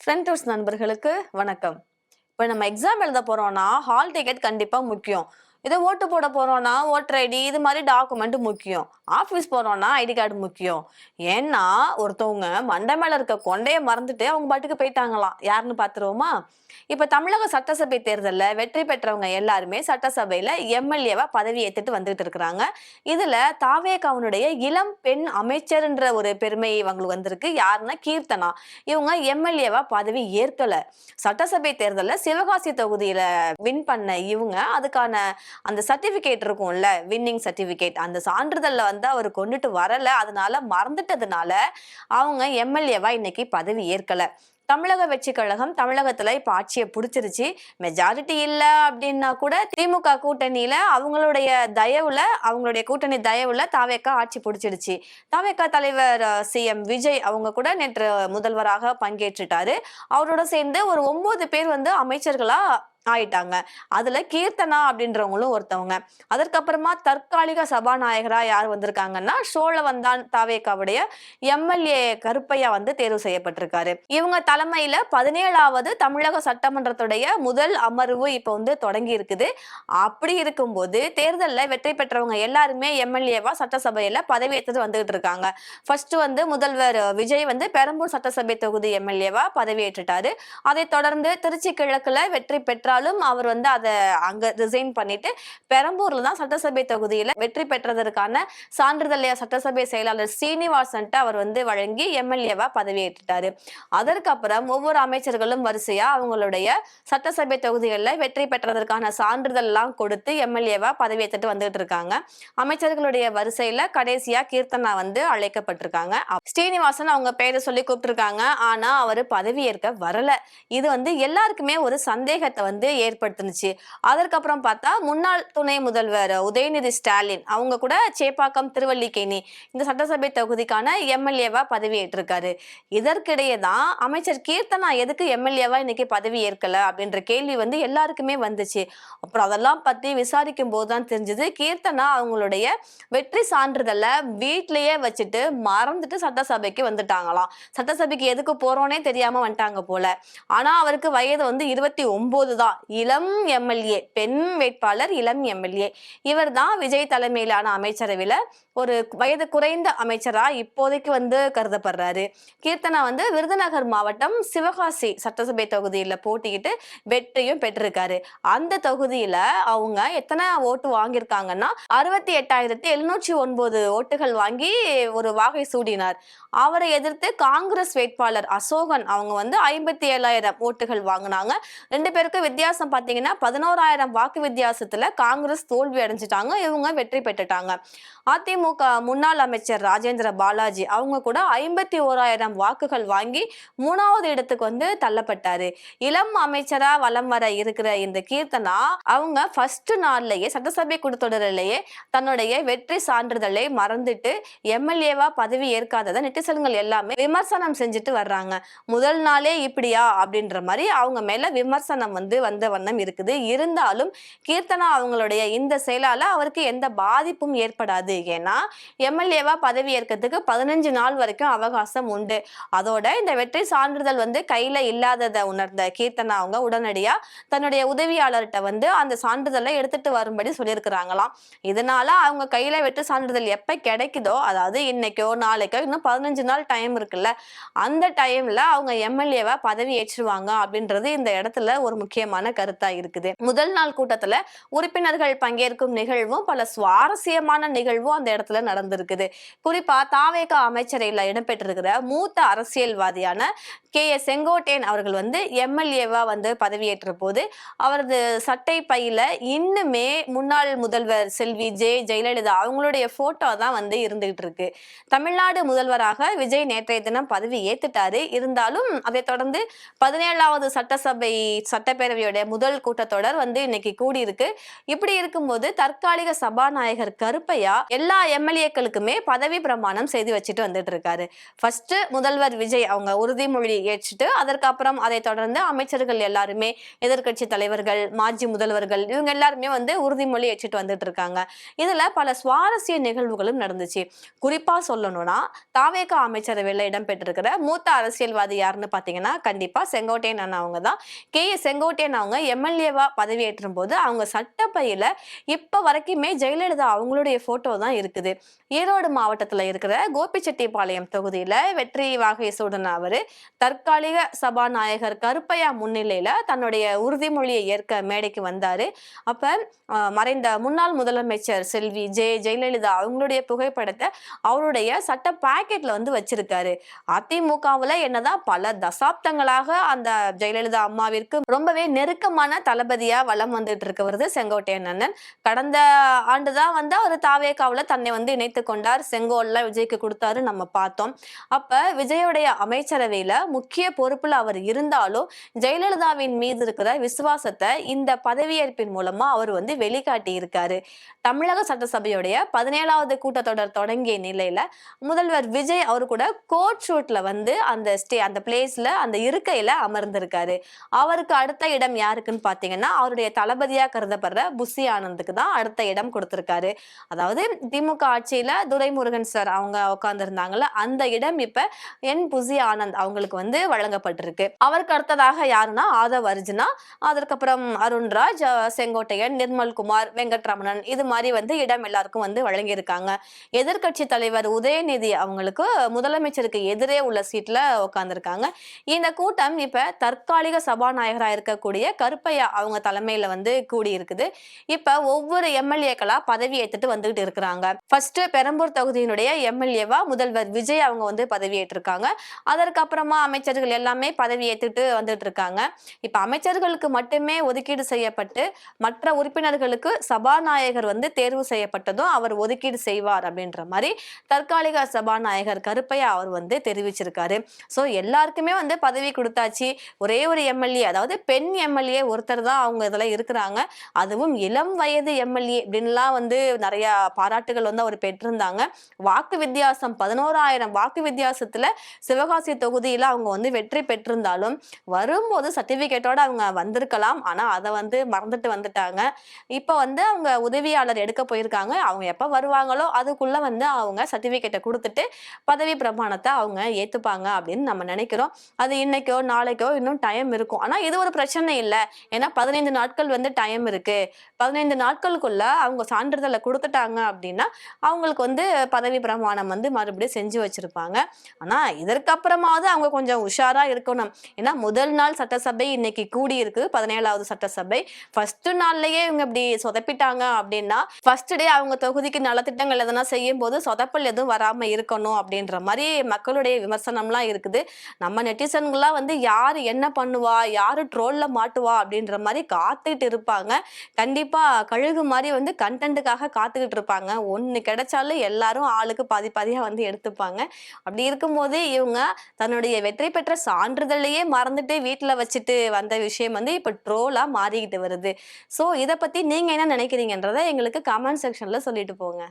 Friend house நண்பர்களுக்கு வணக்கம். இப்போ நம்ம எக்ஸாம் எழுத போறோம்னா, ஹால் டிக்கெட் கண்டிப்பா முக்கியம். இதே ஓட்டு போட போறோம்னா, ஓட்டர் ஐடி இது மாரி டாக்குமெண்ட் முக்கியம். ஆஃபீஸ் போறோம்னா ஐடி கார்டு முக்கியம். ஏன்னா, ஒருத்தவங்க மண்டை மேல இருக்க கொண்டைய மறந்துட்டு அவங்க பாட்டுக்கு போயிட்டாங்களாம். யாருன்னு பார்த்துருவோமா? இப்ப தமிழக சட்டசபை தேர்தல்ல வெற்றி பெற்றவங்க எல்லாருமே சட்டசபையில எம்எல்ஏவா பதவி ஏத்துட்டு வந்துட்டு இருக்கிறாங்க. இதுல தாவேகாவுனுடைய இளம் பெண் அமைச்சர்ன்ற ஒரு பெருமை இவங்களுக்கு வந்திருக்கு. யாருன்னா கீர்த்தனா. இவங்க எம்எல்ஏவா பதவி ஏற்கல. சட்டசபை தேர்தல்ல சிவகாசி தொகுதியில வின் பண்ண இவங்க அதுக்கான அந்த சர்டிபிகேட் இருக்கும்ல, வின்னிங் சர்டிபிகேட் அந்த சான்றிதழ்ல வந்து அவர் கொண்டுட்டு வரல. அதனால மறந்துட்டதுனால அவங்க எம்எல்ஏவா இன்னைக்கு பதவி ஏற்கல. தமிழக வெற்றி கழகம் தமிழகத்துல இப்ப ஆட்சியை புடிச்சிருச்சு. மெஜாரிட்டி இல்ல அப்படின்னா கூட திமுக கூட்டணியில அவங்களுடைய தயவுல அவங்களுடைய கூட்டணி தயவுல தாவேக்கா ஆட்சி புடிச்சிடுச்சு. தாவேக்கா தலைவர் சிஎம் விஜய் அவங்க கூட நேற்று முதல்வராக பங்கேற்றுட்டாரு. அவரோட சேர்ந்து ஒரு 9 பேர் வந்து அமைச்சர்களா ஆயிட்டாங்க. அதுல கீர்த்தனா அப்படின்றவங்களும் ஒருத்தவங்க. அதற்கப்புறமா தற்காலிக சபாநாயகரா யார் வந்திருக்காங்கன்னா சோழவந்தான் தாவேக்காவுடைய எம்எல்ஏ கருப்பையா வந்து தேர்வு செய்யப்பட்டிருக்காரு. இவங்க தலைமையில 17வது தமிழக சட்டமன்றத்துடைய முதல் அமர்வு இப்ப வந்து தொடங்கி இருக்குது. அப்படி இருக்கும்போது தேர்தல்ல வெற்றி பெற்றவங்க எல்லாருமே எம்எல்ஏவா சட்டசபையில பதவியேற்று வந்துகிட்டு இருக்காங்க. ஃபர்ஸ்ட் வந்து முதல்வர் விஜய் வந்து பெரம்பூர் சட்டசபை தொகுதி எம்எல்ஏவா பதவியேற்றுட்டாரு. அதை தொடர்ந்து திருச்சி கிழக்குல வெற்றி பெற்றாலும் அவர் வந்து அதை அங்க ரிசைன் பண்ணிட்டு பெரம்பூர்ல தான் சட்டசபை தொகுதியில வெற்றி பெற்றதற்கான சான்றிதழ் சட்டசபை செயலாளர் சீனிவாசன் அவர் வந்து வழங்கி எம்எல்ஏவா பதவியேற்றுட்டாரு. அதற்கப்புறம் ஒவ்வொரு அமைச்சர்களும் வரிசையா அவங்களுடைய சட்டசபை தொகுதிகளில் வெற்றி பெற்றதற்கான சான்றிதழ் எல்லாம் கொடுத்து எம்எல்ஏவா பதவியேற்றுட்டு வந்துட்டு இருக்காங்க. அமைச்சர்களுடைய வரிசையில கடைசியா கீர்த்தனா வந்து அழைக்கப்பட்டிருக்காங்க. ஸ்ரீனிவாசன் அவங்க பேரை சொல்லி கூப்பிட்டிருக்காங்க. ஆனா அவரு பதவியேற்க வரல. இது வந்து எல்லாருக்குமே ஒரு சந்தேகத்தை வந்து ஏற்படுத்துனுச்சு. அதற்கப்புறம் பார்த்தா முன்னாள் துணை முதல்வர் உதயநிதி ஸ்டாலின் அவங்க கூட சேப்பாக்கம் திருவல்லிக்கேணி இந்த சட்டசபை தொகுதிக்கான எம்எல்ஏவா பதவி ஏற்றிருக்காரு. இதற்கிடையே தான் அமைச்சர் கீர்த்தனா எதுக்கு எம்எல்ஏவா இன்னைக்கு பதவி ஏற்கல அப்படின்ற கேள்வி வந்து எல்லாருக்குமே வந்துச்சு. அப்புறம் அதெல்லாம் பத்தி விசாரிக்கும் போதுதான் தெரிஞ்சது கீர்த்தனா அவங்களுடைய வெற்றி சான்றிதழ வீட்லயே வச்சுட்டு மறந்துட்டு சட்டசபைக்கு வந்துட்டாங்களாம். சட்டசபைக்கு எதுக்கு போறோன்னே தெரியாம வந்துட்டாங்க போல. ஆனா அவருக்கு வயது வந்து 29 தான். இளம் எம்எல்ஏ, பெண் வேட்பாளர், இளம் எம்எல்ஏ. இவர் தான் விஜய் தலைமையிலான அமைச்சரவையில ஒரு வயது குறைந்த அமைச்சரா இப்போதைக்கு வந்து கருதப்படுறாரு. கீர்த்தனா வந்து விருதுநகர் மாவட்டம் சிவகாசி சட்டசபை தொகுதியில போட்டிக்கிட்டு வெற்றியும் பெற்றிருக்காரு. அந்த தொகுதியில அவங்க எத்தனை ஓட்டு வாங்கியிருக்காங்கன்னா 68,709 ஓட்டுகள் வாங்கி ஒரு வாகை சூடினார். அவரை எதிர்த்து காங்கிரஸ் வேட்பாளர் அசோகன் அவங்க வந்து 57,000 ஓட்டுகள் வாங்கினாங்க. 2 பேருக்கு வித்தியாசம் பாத்தீங்கன்னா 11,000 வாக்கு வித்தியாசத்துல காங்கிரஸ் தோல்வி அடைஞ்சிட்டாங்க. இவங்க வெற்றி பெற்றுட்டாங்க. அதிமுக முன்னாள் அமைச்சர் ராஜேந்திர பாலாஜி அவங்க கூட 51,000 வாக்குகள் வாங்கி 3வது இடத்துக்கு வந்து தள்ளப்பட்டாரு. இளம் அமைச்சரா வலம் வர இருக்கிற இந்த கீர்த்தனா அவங்க ஃபர்ஸ்ட் நாள்லயே சட்டசபை கூட்டத்தொடரிலேயே தன்னுடைய வெற்றி சான்றிதழை மறந்துட்டு எம்எல்ஏவா பதவி ஏற்காததை நெட்டிசன்கள் எல்லாமே விமர்சனம் செஞ்சுட்டு வர்றாங்க. முதல் நாளே இப்படியா அப்படின்ற மாதிரி அவங்க மேல விமர்சனம் வந்து வந்த வண்ணம் இருக்குது. இருந்தாலும் கீர்த்தனா அவங்களுடைய இந்த செயலால அவருக்கு எந்த பாதிப்பும் ஏற்படாது. ஏன்னா எம்எல்ஏவா பதவி ஏற்கிறதுக்கு 15 நாள் வரைக்கும் அவகாசம் உண்டு. அதோட இந்த வெற்றி சான்றிதழ் வந்து கையில இல்லாததை உணர்ந்த கீர்த்தனா அவங்க உடனடியா தன்னுடைய உதவியாளர்கிட்ட வந்து அந்த சான்றிதழை எடுத்துட்டு வரும்படி சொல்லியிருக்கிறாங்களாம். இதனால அவங்க கையில வெற்றி சான்றிதழ் எப்ப கிடைக்குதோ, அதாவது இன்னைக்கோ நாளைக்கோ இன்னும் 15 நாள் டைம் இருக்குல்ல, அந்த டைம்ல அவங்க எம்எல்ஏவா பதவி ஏற்றுவாங்க அப்படின்றது இந்த இடத்துல ஒரு முக்கியமான கருத்தா இருக்குது. முதல் நாள் கூட்டத்துல உறுப்பினர்கள் பங்கேற்கும் நிகழ்வும் பல சுவாரஸ்யமான நிகழ்வும் அந்த இடத்துல நடந்திருக்குது. குறிப்பா தாவேகா அமைச்சரையில இடம்பெற்றிருக்கிற மூத்த அரசியல்வாதியான கே.எஸ். செங்கோட்டையன் அவர்கள் வந்து எம்எல்ஏவா வந்து பதவியேற்ற போது அவரது சட்டை பையில இன்னுமே முன்னாள் முதல்வர் செல்வி ஜெயலலிதா அவங்களுடைய போட்டோ தான் வந்து இருந்துகிட்டு இருக்கு. தமிழ்நாடு முதல்வராக விஜய் நேற்றைய தினம் பதவி ஏத்துட்டாரு. இருந்தாலும் அதை தொடர்ந்து 17வது சட்டப்பேரவையோட சட்டசபையுடைய முதல் கூட்டத்தொடர் வந்து இன்னைக்கு கூடி இருக்கு. இப்படி இருக்கும்போது தற்காலிக சபாநாயகர் கருப்பையா எல்லா எம்எல்ஏக்களுக்குமே பதவி பிரமாணம் செய்து வச்சுட்டு வந்துட்டு இருக்காரு. ஃபர்ஸ்ட் முதல்வர் விஜய் அவங்க உறுதிமொழி ஏற்றுட்டு அதற்கப்புறம் அதை தொடர்ந்து அமைச்சர்கள் எல்லாருமே, எதிர்க்கட்சி தலைவர்கள், மாஜி முதல்வர்கள் இவங்க எல்லாருமே வந்து உறுதிமொழி ஏற்றுட்டு வந்துட்டு இருக்காங்க. இதுல பல சுவாரஸ்ய நிகழ்வுகளும் நடந்துச்சு. குறிப்பா சொல்லணும்னா தாவேக அமைச்சரவையில் இடம்பெற்றிருக்கிற மூத்த அரசியல்வாதி யாருன்னு பாத்தீங்கன்னா கண்டிப்பா செங்கோட்டையன் அண்ணா அவங்க தான். செங்கோட்டையன் அவங்க எம்எல்ஏவா பதவியேற்றும் போது அவங்க சட்டப்பையில இப்ப வரைக்குமே ஜெயலலிதா அவங்களுடைய போட்டோ தான் இருக்குது. ஈரோடு மாவட்டத்துல இருக்கிற கோபிச்செட்டிப்பாளையம் தொகுதியில வெற்றி வாகை சூடின அவரு தற்காலிக சபாநாயகர் கருப்பையா முன்னிலையில தன்னுடைய உறுதிமொழியை ஏற்க மேடைக்கு வந்தாரு. அப்ப மறைந்த முன்னாள் முதலமைச்சர் செல்வி ஜெயலலிதா அவங்களுடைய புகைப்படத்தை அவருடைய சட்ட பாக்கெட்ல வந்து வச்சிருக்காரு. அதிமுகவுல என்னதான் பல தசாப்தங்களாக அந்த ஜெயலலிதா அம்மாவிற்கு ரொம்பவே நெருக்கமான தளபதியா வலம் வந்துட்டு இருக்கிறது செங்கோட்டையன் அண்ணன். கடந்த ஆண்டுதான் வந்து அவர் தாவேகாவுல தன்னை வந்து இணைத்துக் கொண்டார். செங்கோல்ல விஜய்க்கு கொடுத்தாரு நம்ம பார்த்தோம். அப்ப விஜயோடைய அமைச்சரவையில முக்கிய பொறுப்புல அவர் இருந்தாலும் ஜெயலலிதாவின் மீது இருக்கிற விசுவாசத்தை இந்த பதவியேற்பின் மூலமா அவர் வந்து வெளிக்காட்டி இருக்காரு. தமிழக சட்டசபையுடைய 17வது கூட்டத்தொடர் தொடங்கிய நிலையில முதல்வர் விஜய் அவரு கூட கோட் ஷூட்ல வந்து அந்த பிளேஸ்ல அந்த இருக்கையில அமர்ந்திருக்காரு. அவருக்கு அடுத்த இடம் யாருக்குன்னு பாத்தீங்கன்னா அவருடைய தளபதியா கருதப்படுற புஷி ஆனந்துக்கு தான் அடுத்த இடம் கொடுத்திருக்காரு. அதாவது திமுக ஆட்சியில துரைமுருகன் சார் அவங்க உட்கார்ந்து இருந்தாங்கல்ல அந்த இடம் இப்ப புஷி ஆனந்த் அவங்களுக்கு வந்து வழங்கப்பட்டிருக்கு. அவருக்கு அடுத்ததாக யாருன்னா ஆதவ் அர்ஜுனா, அதற்கப்புறம் அருண்ராஜ், செங்கோட்டையன், நிர்மல்குமார், வெங்கட்ரமணன் இது மாதிரி வந்து இடம் எல்லாருக்கும் வந்து வழங்கியிருக்காங்க. எதிர்கட்சி தலைவர் உதயநிதி அவங்களுக்கு முதலமைச்சருக்கு எதிரே உள்ள சீட்ல உட்கார்ந்துருக்காங்க. இந்த கூட்டம் இப்ப தற்காலிக சபாநாயகரா இருக்கக்கூடிய கருப்பையா அவங்க தலைமையில வந்து கூடி இருக்குது. இப்ப ஒவ்வொரு எம்எல்ஏக்களா பதவி ஏற்றுட்டு வந்துகிட்டு இருக்கிறாங்க. ஃபர்ஸ்ட் பெரம்பூர் தொகுதியினுடைய எம்எல்ஏவா முதல்வர் விஜய் அவங்க வந்து பதவி ஏற்றிருக்காங்க. அதற்கப்புறமா அமைச்சர்கள் எல்லாமே பதவி ஏற்றுட்டு வந்துட்டு இருக்காங்க. இப்ப அமைச்சர்களுக்கு மட்டுமே ஒதுக்கீடு செய்யப்பட்டு மற்ற உறுப்பினர்களுக்கு சபாநாயகர் வந்து தேர்வு செய்யப்பட்டதும் அவர் ஒதுக்கீடு செய்வார் அப்படின்ற மாதிரி தற்காலிக சபாநாயகர் கருப்பையா அவர் வந்து தெரிவிச்சிருக்காரு. சோ எல்லாருக்குமே வந்து பதவி கொடுத்தாச்சு. ஒரே ஒரு எம்எல்ஏ அதாவது பெண் எம்எல்ஏ ஒருத்தர் தான் அவங்க இதுல இருக்கிறாங்க. அதுவும் இளம் வயது எம்எல்ஏ அப்படின்லாம் வந்து நிறைய பாராட்டுகள் வந்து அவர் பெற்றிருந்தாங்க. வாக்கு வித்தியாசம் 11,000 வாக்கு வித்தியாசத்துல சிவகாசி தொகுதியில அவங்க வந்து வெற்றி பெற்றிருந்தாலும் வரும்போது சர்டிபிகேட்டோட அவங்க வந்திருக்கலாம். ஆனா அதை வந்து மறந்துட்டு வந்துட்டாங்க. இப்ப வந்து அவங்க உதவியாளர் எடுக்க போயிருக்காங்க. அவங்க எப்ப வருவாங்களோ அதுக்குள்ள வந்து அவங்க சர்டிபிகேட்டை கொடுத்துட்டு பதவி பிரமாணத்தை அவங்க ஏத்துப்பாங்க அப்படின்னு நம்ம நினைக்கிறோம். அது இன்னைக்கோ நாளைக்கோ இன்னும் டைம் இருக்கும். ஆனா இது ஒரு பிரச்சனை இல்லை. ஏன்னா 15 நாட்கள் வந்து டைம் இருக்கு. 15 நாட்களுக்குள்ள அவங்க சான்றிதழை கொடுத்துட்டாங்க அப்படின்னா அவங்களுக்கு வந்து பதவி பிரமாணம் வந்து மறுபடியும் செஞ்சு வச்சிருப்பாங்க. ஆனா இதற்கப்புறமாவது அவங்க கொஞ்சம் உஷாரா இருக்கணும். ஏன்னா முதல் நாள் சட்டசபை இன்னைக்கு கூடி இருக்கு 17வது சட்டசபை. ஃபர்ஸ்ட் நாள்லயே இவங்க இப்படி சொதப்பிட்டாங்க அப்படின்னா ஃபர்ஸ்ட் டே அவங்க தொகுதிக்கு நலத்திட்டங்கள் எதனா செய்யும் போது சொதப்பல் எதுவும் வராம இருக்கணும் அப்படின்ற மாதிரி மக்களுடைய விமர்சனம்லாம் இருக்குது. நம்ம நெட்டிசன்கள்லாம் வந்து யாரு என்ன பண்ணுவா, யாரு ட்ரோல்ல மாட்டுவா அப்படின்ற மாதிரி காத்துக்கிட்டு இருப்பாங்க. கண்டிப்பா கழுகு மாதிரி வந்து கண்டென்ட்டுக்காக காத்துக்கிட்டு இருப்பாங்க. ஒண்ணு கிடைச்சாலும் எல்லாரும் ஆளுக்கு பாதி பாதியா வந்து எடுத்துப்பாங்க. அப்படி இருக்கும்போது இவங்க தன்னுடைய வெற்றி பெற்ற சான்றிதழையே மறந்துட்டு வீட்டுல வச்சுட்டு வந்த விஷயம் வந்து இப்ப ட்ரோலா மாறிக்கிட்டு வருது. சோ இத பத்தி நீங்க என்ன நினைக்கிறீங்கன்றத எங்களுக்கு கமெண்ட் செக்ஷன்ல சொல்லிட்டு போங்க.